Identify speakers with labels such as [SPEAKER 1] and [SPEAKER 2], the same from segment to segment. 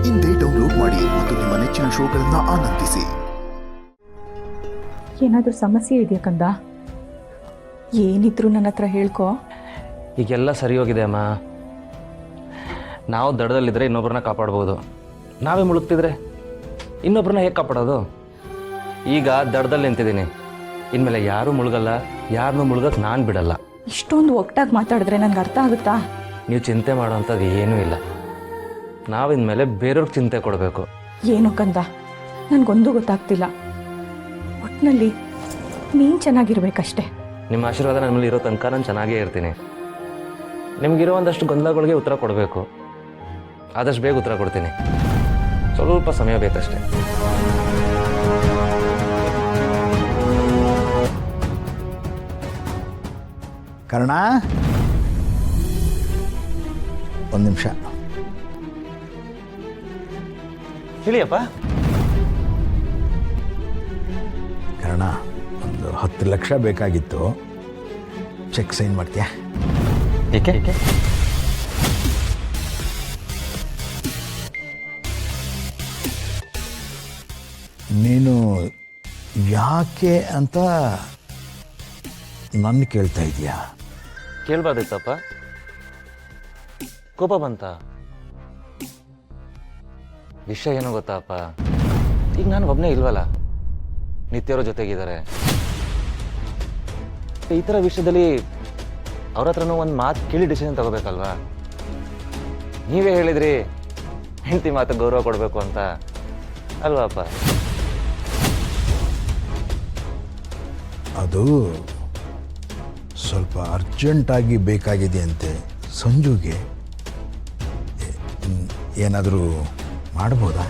[SPEAKER 1] ಇಂದೇ ಡೌನ್ಲೋಡ್ ಮಾಡಿ ಮತ್ತು ನಿಮ್ಮ ನೆಚ್ಚಿನ ಶೋಗಳನ್ನು ಆನಂದಿಸಿ.
[SPEAKER 2] ಏನಾದರೂ ಸಮಸ್ಯೆ ಇದೆಯಾ ಕಂದ? ಏನಿದ್ರು ನನ್ನ ಹತ್ರ ಹೇಳ್ಕೊ.
[SPEAKER 3] ಈಗೆಲ್ಲ ಸರಿ ಹೋಗಿದೆ ಅಮ್ಮ. ನಾವು ದಡದಲ್ಲಿದ್ದರೆ ಇನ್ನೊಬ್ಬರನ್ನ ಕಾಪಾಡ್ಬೋದು, ನಾವೇ ಮುಳುಗ್ತಿದ್ರೆ ಇನ್ನೊಬ್ಬರನ್ನ ಹೇಗೆ ಕಾಪಾಡೋದು? ಈಗ ದಡದಲ್ಲಿ ನಿಂತಿದ್ದೀನಿ, ಇನ್ಮೇಲೆ ಯಾರೂ ಮುಳುಗಲ್ಲ, ಯಾರನ್ನೂ ಮುಳುಗಕ್ಕೆ ನಾನು ಬಿಡಲ್ಲ.
[SPEAKER 2] ಇಷ್ಟೊಂದು ಒಟ್ಟಾಗಿ ಮಾತಾಡಿದ್ರೆ ನನಗೆ ಅರ್ಥ ಆಗುತ್ತಾ?
[SPEAKER 3] ನೀವು ಚಿಂತೆ ಮಾಡೋವಂಥದ್ದು ಏನೂ ಇಲ್ಲ. ನಾವಿನ್ಮೇಲೆ ಬೇರೆಯವ್ರಿಗೆ ಚಿಂತೆ ಕೊಡಬೇಕು.
[SPEAKER 2] ಏನು ಕಂದ, ನನಗೊಂದು ಗೊತ್ತಾಗ್ತಿಲ್ಲ. ಒಟ್ಟಿನಲ್ಲಿ ನೀನು ಚೆನ್ನಾಗಿರ್ಬೇಕಷ್ಟೆ.
[SPEAKER 3] ನಿಮ್ಮ ಆಶೀರ್ವಾದ ನನ್ನ ಮೇಲೆ ಇರೋ ತನಕ ನಾನು ಚೆನ್ನಾಗೇ ಇರ್ತೀನಿ. ನಿಮಗಿರೋ ಒಂದಷ್ಟು ಗೊಂದಲಗಳಿಗೆ ಉತ್ತರ ಕೊಡಬೇಕು, ಆದಷ್ಟು ಬೇಗ ಉತ್ತರ ಕೊಡ್ತೀನಿ. ಸ್ವಲ್ಪ ಸಮಯ ಬೇಕಷ್ಟೆ.
[SPEAKER 4] ಕರ್ಣ, ಒಂದು ನಿಮಿಷ.
[SPEAKER 3] ಹೇಳಿಯಪ್ಪ.
[SPEAKER 4] ಕರ್ಣ, ಒಂದು 10 ಲಕ್ಷ ಬೇಕಾಗಿತ್ತು, ಚೆಕ್ ಸೈನ್ ಮಾಡ್ತೀಯಾ?
[SPEAKER 3] ಏಕೆ?
[SPEAKER 4] ನೀನು ಯಾಕೆ ಅಂತ ನನ್ನ ಕೇಳ್ತಾ ಇದೀಯಾ?
[SPEAKER 3] ಕೇಳ್ಬಾರ್ದಿತ್ತಪ್ಪ, ಕೋಪ ಬಂತ? ವಿಷಯ ಏನೋ ಗೊತ್ತಾಪ್ಪ, ಈಗ ನಾನು ಒಬ್ಬನೇ ಇಲ್ವಲ್ಲ, ನಿತ್ಯರ ಜೊತೆಗಿದ್ದಾರೆ. ಈ ಥರ ವಿಷಯದಲ್ಲಿ ಅವ್ರ ಹತ್ರನೂ ಒಂದು ಮಾತು ಕೇಳಿ ಡಿಸಿಷನ್ ತಗೋಬೇಕಲ್ವಾ? ನೀವೇ ಹೇಳಿದ್ರಿ ಹೆಂಡತಿ ಮಾತು ಗೌರವ ಕೊಡಬೇಕು ಅಂತ, ಅಲ್ವಾಪ್ಪ?
[SPEAKER 4] ಅದು ಸ್ವಲ್ಪ ಅರ್ಜೆಂಟಾಗಿ ಬೇಕಾಗಿದೆ ಅಂತೆ ಸಂಜುಗೆ. ಏನಾದರೂ ಮಾಡ್ಬೋದಾ?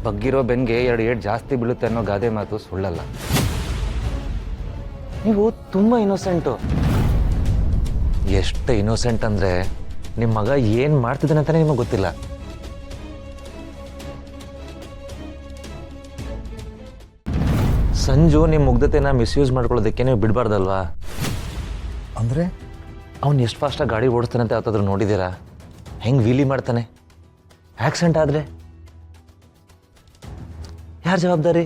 [SPEAKER 3] ಬಗ್ಗಿರೋ ಬೆನ್ಗೆ 2 ಏಟು ಜಾಸ್ತಿ ಬೀಳುತ್ತೆ ಅನ್ನೋ ಗಾದೆ ಮಾತು ಸುಳ್ಳಲ್ಲ. ನೀವು ತುಂಬ ಇನ್ನೋಸೆಂಟು. ಎಷ್ಟು ಇನ್ನೋಸೆಂಟ್ ಅಂದರೆ ನಿಮ್ಮ ಮಗ ಏನು ಮಾಡ್ತಿದ್ದಾನೆ ಅಂತಲೇ ನಿಮಗೆ ಗೊತ್ತಿಲ್ಲ. ಸಂಜು ನಿಮ್ಮ ಮುಗ್ಧತೆನ ಮಿಸ್ಯೂಸ್ ಮಾಡ್ಕೊಳ್ಳೋದಕ್ಕೆ ನೀವು ಬಿಡಬಾರ್ದಲ್ವಾ?
[SPEAKER 4] ಅಂದರೆ
[SPEAKER 3] ಅವ್ನು ಎಷ್ಟು ಫಾಸ್ಟಾಗಿ ಗಾಡಿ ಓಡಿಸ್ತಾನಂತ ಯಾವತ್ತಾದ್ರೂ ನೋಡಿದ್ದೀರಾ? ಹೆಂಗೆ ವೀಲಿ ಮಾಡ್ತಾನೆ? ಆಕ್ಸಿಡೆಂಟ್ ಆದರೆ ಯಾರು ಜವಾಬ್ದಾರಿ?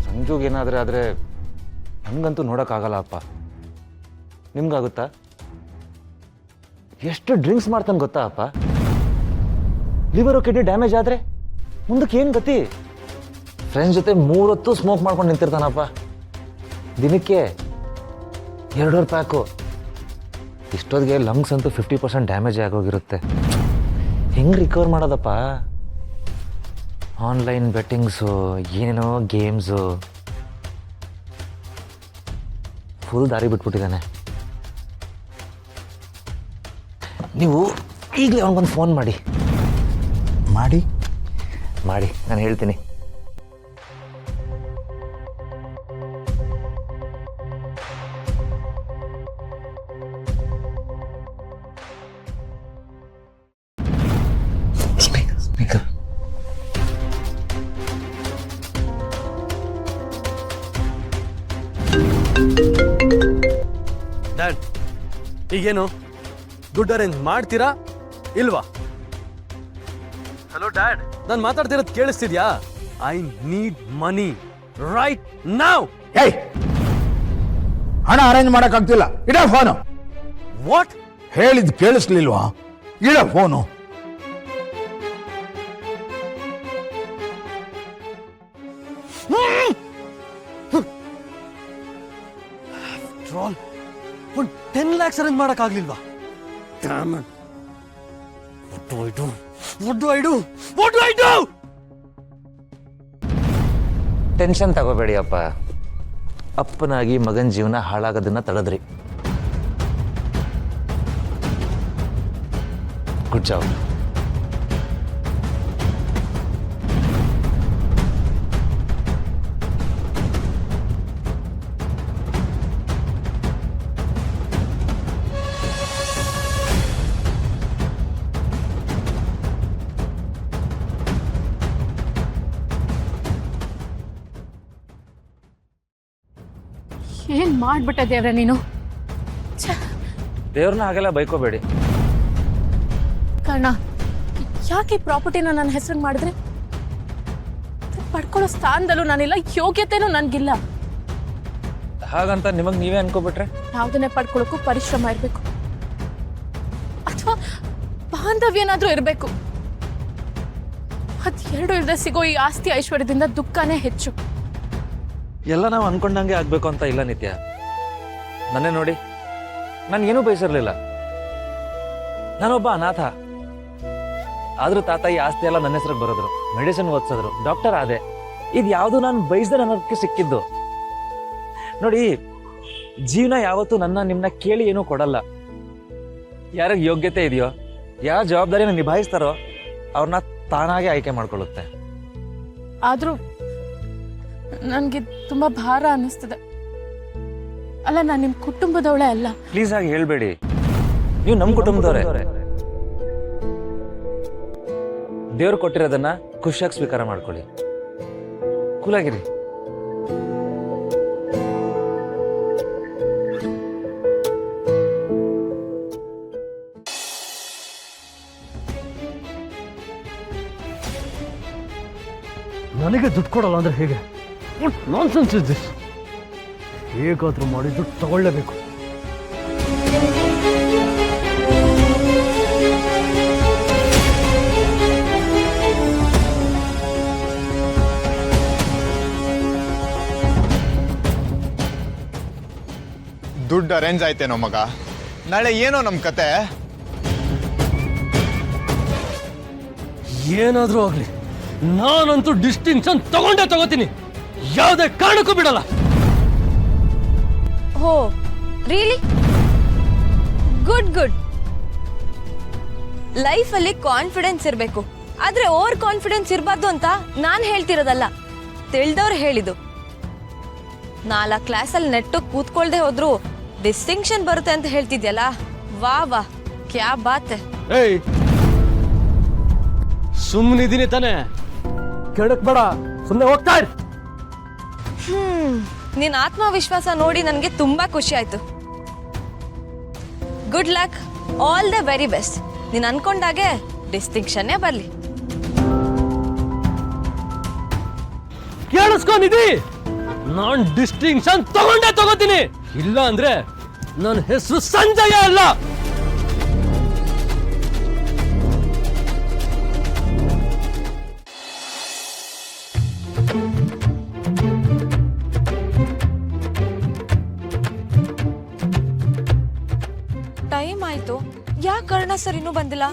[SPEAKER 3] ಸಂಜುಗೆ ಏನಾದರೆ ಆದರೆ ನನಗಂತೂ ನೋಡೋಕ್ಕಾಗಲ್ಲ ಅಪ್ಪ. ನಿಮ್ಗಾಗುತ್ತಾ? ಎಷ್ಟು ಡ್ರಿಂಕ್ಸ್ ಮಾಡ್ತಾನೆ ಗೊತ್ತಾ ಅಪ್ಪ? ಲಿವರು ಕಿಡ್ನಿ ಡ್ಯಾಮೇಜ್ ಆದರೆ ಮುಂದಕ್ಕೆ ಏನು ಗತಿ? ಫ್ರೆಂಡ್ಸ್ ಜೊತೆ 3 ಹೊತ್ತು ಸ್ಮೋಕ್ ಮಾಡ್ಕೊಂಡು ನಿಂತಿರ್ತಾನಪ್ಪ. ದಿನಕ್ಕೆ 2 ಪ್ಯಾಕು. ಇಷ್ಟೊತ್ತಿಗೆ ಲಂಗ್ಸ್ ಅಂತೂ 50% ಡ್ಯಾಮೇಜ್ ಆಗೋಗಿರುತ್ತೆ. ಹೆಂಗೆ ರಿಕವರ್ ಮಾಡೋದಪ್ಪ? ಆನ್ಲೈನ್ ಬೆಟ್ಟಿಂಗ್ಸು, ಏನೇನೋ ಗೇಮ್ಸು, ಫುಲ್ ದಾರಿ ಬಿಟ್ಬಿಟ್ಟಿದ್ದಾನೆ. ನೀವು ಈಗಲೇ ಅವನಿಗೊಂದು ಫೋನ್ ಮಾಡಿ ನಾನು ಹೇಳ್ತೀನಿ.
[SPEAKER 5] ಡ್ಯಾಡ್, ಈಗೇನು ದುಡ್ಡು ಅರೇಂಜ್ ಮಾಡ್ತೀರಾ ಇಲ್ವಾ? ಹಲೋ ಡ್ಯಾಡ್, ನಾನು ಮಾತಾಡ್ತಿರೋದು ಕೇಳಿಸ್ತಿದ್ಯಾ? ಐ ನೀಡ್ ಮನಿ ರೈಟ್ ನಾವ್.
[SPEAKER 4] ಏಯ್, ಹಣ ಅರೇಂಜ್ ಮಾಡೋಕ್ಕಾಗ್ತಿಲ್ಲ, ಇಡ ಫೋನು.
[SPEAKER 5] ವಾಟ್?
[SPEAKER 4] ಹೇಳಿದ್ ಕೇಳಿಸ್ಲಿಲ್ವಾ? ಇಡ ಫೋನು.
[SPEAKER 5] ಒಂದು 10 lakhs ಅರೇಂಜ್ ಮಾಡೋಕ್ಕಾಗ್ಲಿಲ್ವಾ? What do I do?
[SPEAKER 3] Tension ತಗೋಬೇಡಿ ಅಪ್ಪ. ಅಪ್ಪನಾಗಿ ಮಗನ ಜೀವನ ಹಾಳಾಗೋದನ್ನ ತಡೆದ್ರಿ. Good job.
[SPEAKER 6] ಏನ್ ಮಾಡ್ಬಿಟ್ಟೆ ದೇವ್ರೆ ನೀನು?
[SPEAKER 3] ದೇವ್ರನ್ನ ಹಾಗೆಲ್ಲ ಬೈಕೋಬೇಡಿ.
[SPEAKER 6] ಕಾರಣ? ಯಾಕೆ ಈ ಪ್ರಾಪರ್ಟಿನ ನನ್ನ ಹೆಸರಿಗೆ ಮಾಡಿದ್ರೆ? ಪಡ್ಕೊಳ್ಳೋ ಸ್ಥಾನದಲ್ಲೂ ನಾನಿಲ್ಲ, ಯೋಗ್ಯತೆನೂ ನನ್ಗಿಲ್ಲ.
[SPEAKER 3] ಹಾಗಂತ ನಿಮಗ್ ನೀವೇ ಅನ್ಕೋಬಿಟ್ರೆ?
[SPEAKER 6] ಯಾವುದನ್ನೇ ಪಡ್ಕೊಳ್ಳೋಕ್ಕೂ ಪರಿಶ್ರಮ ಇರಬೇಕು, ಅಥವಾ ಬಾಂಧವ್ಯನಾದ್ರೂ ಇರಬೇಕು. ಅದೆರಡು ಇಲ್ಲದೆ ಸಿಗೋ ಈ ಆಸ್ತಿ ಐಶ್ವರ್ಯದಿಂದ ದುಃಖನೇ ಹೆಚ್ಚು.
[SPEAKER 3] ಎಲ್ಲ ನಾವು ಅನ್ಕೊಂಡಂಗೆ ಆಗ್ಬೇಕು ಅಂತ ಇಲ್ಲ ನಿತ್ಯ. ನನ್ನೇ ನೋಡಿ, ನನ್ಗೇನೂ ಬಯಸಿರ್ಲಿಲ್ಲ. ನಾನೊಬ್ಬ ಅನಾಥ. ಆದ್ರೂ ತಾತ ಈ ಆಸ್ತಿ ಎಲ್ಲ ನನ್ನ ಹೆಸರಿಗೆ ಬರೋದ್ರು, ಮೆಡಿಸಿನ್ ಓದಿಸಿದ್ರು, ಡಾಕ್ಟರ್ ಆದೆ. ಇದು ಯಾವುದು ನಾನು ಬಯಸ್ದೆ ನನಗೆ ಸಿಕ್ಕಿದ್ದು. ನೋಡಿ, ಜೀವನ ಯಾವತ್ತೂ ನಿಮ್ಮನ್ನ ಕೇಳಿ ಏನೂ ಕೊಡಲ್ಲ. ಯಾರಿಗೆ ಯೋಗ್ಯತೆ ಇದೆಯೋ, ಯಾವ ಜವಾಬ್ದಾರಿನ ನಿಭಾಯಿಸ್ತಾರೋ ಅವ್ರನ್ನ ತಾನಾಗೆ ಆಯ್ಕೆ ಮಾಡ್ಕೊಳ್ಳುತ್ತೆ.
[SPEAKER 6] ಆದ್ರೂ ನನ್ಗೆ ತುಂಬಾ ಭಾರ ಅನ್ನಿಸ್ತದೆ. ಅಲ್ಲ, ನಾನು ನಿಮ್ ಕುಟುಂಬದವಳೇ ಅಲ್ಲ.
[SPEAKER 3] ಪ್ಲೀಸ್ ಆಗಿ ಹೇಳ್ಬೇಡಿ, ನೀವು ನಮ್ಮ ಕುಟುಂಬದವ್ರೆ. ದೇವ್ರು ಕೊಟ್ಟಿರೋದನ್ನ ಖುಷಿಯಾಗಿ ಸ್ವೀಕಾರ ಮಾಡ್ಕೊಳ್ಳಿ. ಕೂಲಾಗಿರಿ.
[SPEAKER 5] ನನಗೆ ದುಡ್ಡು ಕೊಡಲ್ಲ ಅಂದ್ರೆ ಹೇಗೆ? Nonsense is this. ಹೇಗಾದ್ರೂ ಮಾಡಿ ದುಡ್ಡು ತಗೊಳ್ಳೇಬೇಕು.
[SPEAKER 7] ದುಡ್ಡು ಅರೇಂಜ್ ಆಯ್ತೇನೋ ಮಗ, ನಾಳೆ ಏನೋ ನಮ್ಮ ಕತೆ.
[SPEAKER 5] ಏನಾದ್ರೂ ಆಗ್ಲಿ, ನಾನಂತೂ ಡಿಸ್ಟಿಂಕ್ಷನ್ ತಗೋತೀನಿ. ಯಾವುದೇ ಕಾರಣಕ್ಕೂ ಬಿಡಲ್ಲ.
[SPEAKER 8] ಹೋ ರಿಯಲಿ ಗುಡ್. ಲೈಫಲ್ಲಿ ಕಾನ್ಫಿಡೆನ್ಸ್ ಇರಬೇಕು, ಆದ್ರೆ ಓವರ್ ಕಾನ್ಫಿಡೆನ್ಸ್ ಇರಬಾರ್ದು ಅಂತ ನಾನು ಹೇಳ್ತಿರೋದಲ್ಲ, ತಿಳಿದವ್ರು ಹೇಳಿದ್ದು. 4 ಕ್ಲಾಸಲ್ಲಿ ನೆಟ್ಟು ಕೂತ್ಕೊಳ್ದೆ ಹೋದ್ರು ಡಿಸ್ಟಿಂಕ್ಷನ್ ಬರುತ್ತೆ ಅಂತ ಹೇಳ್ತಿದ್ಯಲ್ಲ, ವಾ ವಾ, ಕ್ಯಾ ಬಾತ್.
[SPEAKER 5] ಏಯ್, ಸುಮ್ಮನಿದ್ದೀನಿ ತಾನೆ, ಕೆಡಕ್ ಬೇಡ, ಸುಮ್ಮನೆ ಹೋಗ್ತಾ ಇರ್.
[SPEAKER 8] ನಿನ್ನ ಆತ್ಮವಿಶ್ವಾಸ ನೋಡಿ ನನಗೆ ತುಂಬಾ ಖುಷಿ ಆಯ್ತು. Good luck, all the very best. ನೀನು ಅನ್ಕೊಂಡಾಗೆ ಡಿಸ್ಟಿಂಕ್ಷನ್ನೇ ಬರಲಿ.
[SPEAKER 5] ಕೇಳಿಸ್ಕೊಂಡಿದ್ದಿ? ನಾನ್ ಡಿಸ್ಟಿಂಕ್ಷನ್ ತಗೋತೀನಿ. ಇಲ್ಲ ಅಂದ್ರೆ ನನ್ನ ಹೆಸರು ಸಂಜಯ ಅಲ್ಲ.
[SPEAKER 8] ಟೈಮ್ ಆಯ್ತು, ಯಾಕೆ ಕರ್ಣ ಸರ್ ಇನ್ನೂ ಬಂದಿಲ್ಲ?